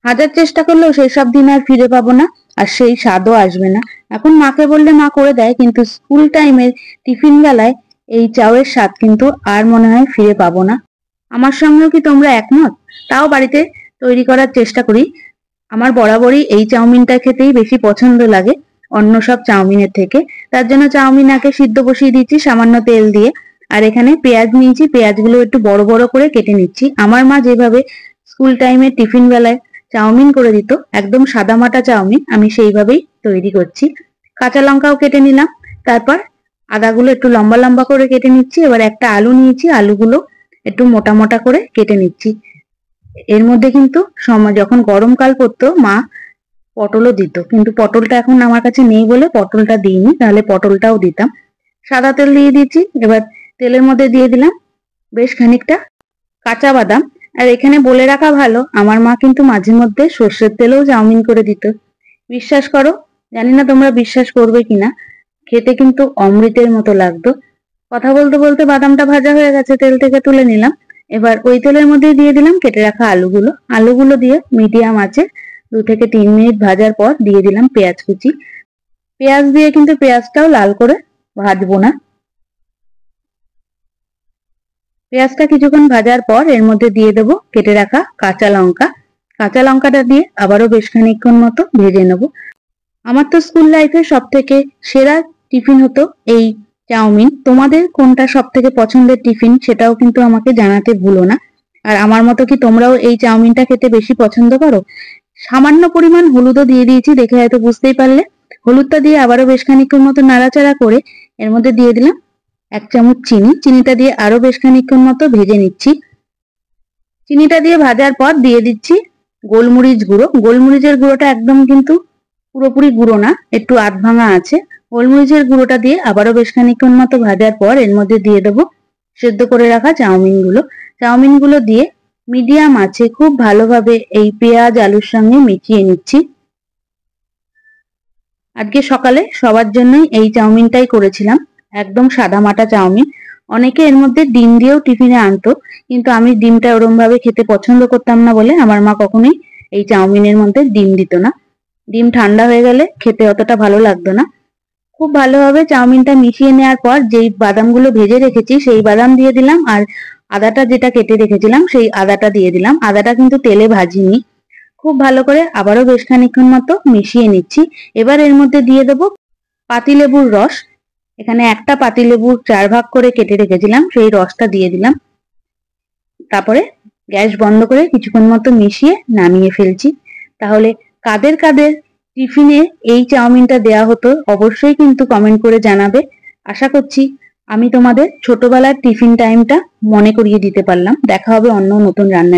হাজার চেষ্টা করলেও সেই সব দিন আর ফিরে পাবো না, আর সেই স্বাদও আসবে না। এখন মাকে বললে মা করে দেয়, কিন্তু স্কুল টাইমের টিফিন বেলায় এই চাউয়ের স্বাদ কিন্তু আর মনে হয় ফিরে পাবো না। আমার সঙ্গেও কি তোমরা একমত? তাও বাড়িতে তৈরি করার চেষ্টা করি। আমার বরাবরই এই চাউমিনটা খেতেই বেশি পছন্দ লাগে অন্য সব চাউমিনের থেকে। তার জন্য চাউমিন আগে সিদ্ধ বসিয়ে দিচ্ছি সামান্য তেল দিয়ে। আর এখানে পেঁয়াজ নিয়েছি, পেঁয়াজগুলো একটু বড় বড় করে কেটে নিচ্ছি। আমার মা যেভাবে স্কুল টাইমে টিফিন বেলায় চাউমিন করে দিত, একদম সাদামাটা চাউমিন, আমি সেইভাবেই তৈরি করছি। কাঁচা লঙ্কাও কেটে নিলাম, তারপর আদাগুলো একটু লম্বা লম্বা করে কেটে নিচ্ছি। এবার একটা আলু নিয়েছি, আলুগুলো একটু মোটা মোটা করে কেটে নিচ্ছি। এর মধ্যে কিন্তু যখন গরমকাল পড়তো মা পটলও দিত, কিন্তু পটলটা এখন আমার কাছে নেই বলে পটলটা দিইনি, তাহলে পটলটাও দিতাম। সাদা তেল দিয়ে দিচ্ছি। এবার তেলের মধ্যে দিয়ে দিলাম বেশ খানিকটা কাঁচা বাদাম। আর এখানে বলে রাখা ভালো, আমার মা কিন্তু মাঝে মধ্যে সর্ষের তেলেও চাউমিন করে দিত। বিশ্বাস করো, জানি না তোমরা বিশ্বাস করবে কিনা, খেতে কিন্তু অমৃতের মতো লাগতো। কথা বলতে বলতে বাদামটা ভাজা হয়ে গেছে, তেল থেকে তুলে নিলাম। এবার ওই তেলের মধ্যে দিয়ে দিলাম কেটে রাখা আলুগুলো। আলুগুলো দিয়ে মিডিয়াম আঁচে 2 থেকে 3 মিনিট ভাজার পর দিয়ে দিলাম পেঁয়াজ কুচি। পেঁয়াজ দিয়ে কিন্তু পেঁয়াজটাও লাল করে ভাজবো না। পেঁয়াজটা কিছুক্ষণ ভাজার পর এর মধ্যে দিয়ে দেবো কেটে রাখা কাঁচা লঙ্কা। কাঁচা লঙ্কাটা দিয়ে আবারও বেশ খানিকক্ষণ মতো ভেজে নেব। আমার তো স্কুল লাইফে সব থেকে সেরা টিফিন হতো এই চাউমিন। তোমাদের কোনটা সব থেকে পছন্দের টিফিন সেটাও কিন্তু আমাকে জানাতে ভুলো না। আর আমার মতো কি তোমরাও এই চাউমিনটা খেতে বেশি পছন্দ করো? সামান্য পরিমাণ হলুদও দিয়ে দিয়েছি, দেখে হয়তো বুঝতেই পারলে। হলুদটা দিয়ে আবারও বেশ খানিকক্ষণ মতো নাড়াচাড়া করে এর মধ্যে দিয়ে দিলাম 1 চামচ চিনি। চিনিটা দিয়ে আরো বেশ খানিকক্ষণ মতো ভেজে নিচ্ছি। চিনিটা দিয়ে ভাজার পর দিয়ে দিচ্ছি গোলমরিচ গুঁড়ো। গোলমরিচের গুঁড়োটা একদম কিন্তু পুরোপুরি গুঁড়ো না, একটু আধ ভাঙা আছে। গোলমরিচের গুঁড়োটা দিয়ে আবারও বেশ খানিকক্ষণ মতো ভাজার পর এর মধ্যে দিয়ে দেবো সেদ্ধ করে রাখা চাউমিনগুলো। চাউমিনগুলো দিয়ে মিডিয়াম আছে খুব ভালোভাবে এই পেঁয়াজ আলুর সঙ্গে মিশিয়ে নিচ্ছি। আজকে সকালে সবার জন্যই এই চাউমিনটাই করেছিলাম, একদম সাদা মাটা চাউমিন। অনেকে এর মধ্যে ডিম দিয়েও টিফিনে আনতো, কিন্তু আমি ডিমটা ওরম ভাবে খেতে পছন্দ করতাম না বলে আমার মা কখনোই এই চাউমিনের মধ্যে ডিম দিত না। ডিম ঠান্ডা হয়ে গেলে খেতে অতটা ভালো লাগতো না। খুব ভালোভাবে চাউমিনটা মিশিয়ে নেওয়ার পর যেই বাদামগুলো ভেজে রেখেছি সেই বাদাম দিয়ে দিলাম, আর আদাটা যেটা কেটে রেখেছিলাম সেই আদাটা দিয়ে দিলাম। আদাটা কিন্তু তেলে ভাজিনি। খুব ভালো করে আবারও বেশ খানিকক্ষণ মতো মিশিয়ে নিচ্ছি। এবার এর মধ্যে দিয়ে দেবো পাতিলেবুর রস। এখানে একটা পাতিলেবুর 4 ভাগ করে কেটে রেখেছিলাম, সেই রসটা দিয়ে দিলাম। তারপরে গ্যাস বন্ধ করে কিছুক্ষণ মতো মিশিয়ে নামিয়ে ফেলছি। তাহলে কাদের কাদের টিফিনে এই চাউমিনটা দেয়া হতো অবশ্যই কিন্তু কমেন্ট করে জানাবে। আশা করছি আমি তোমাদের ছোটবেলার টিফিন টাইমটা মনে করিয়ে দিতে পারলাম। দেখা হবে অন্য নতুন রান্না।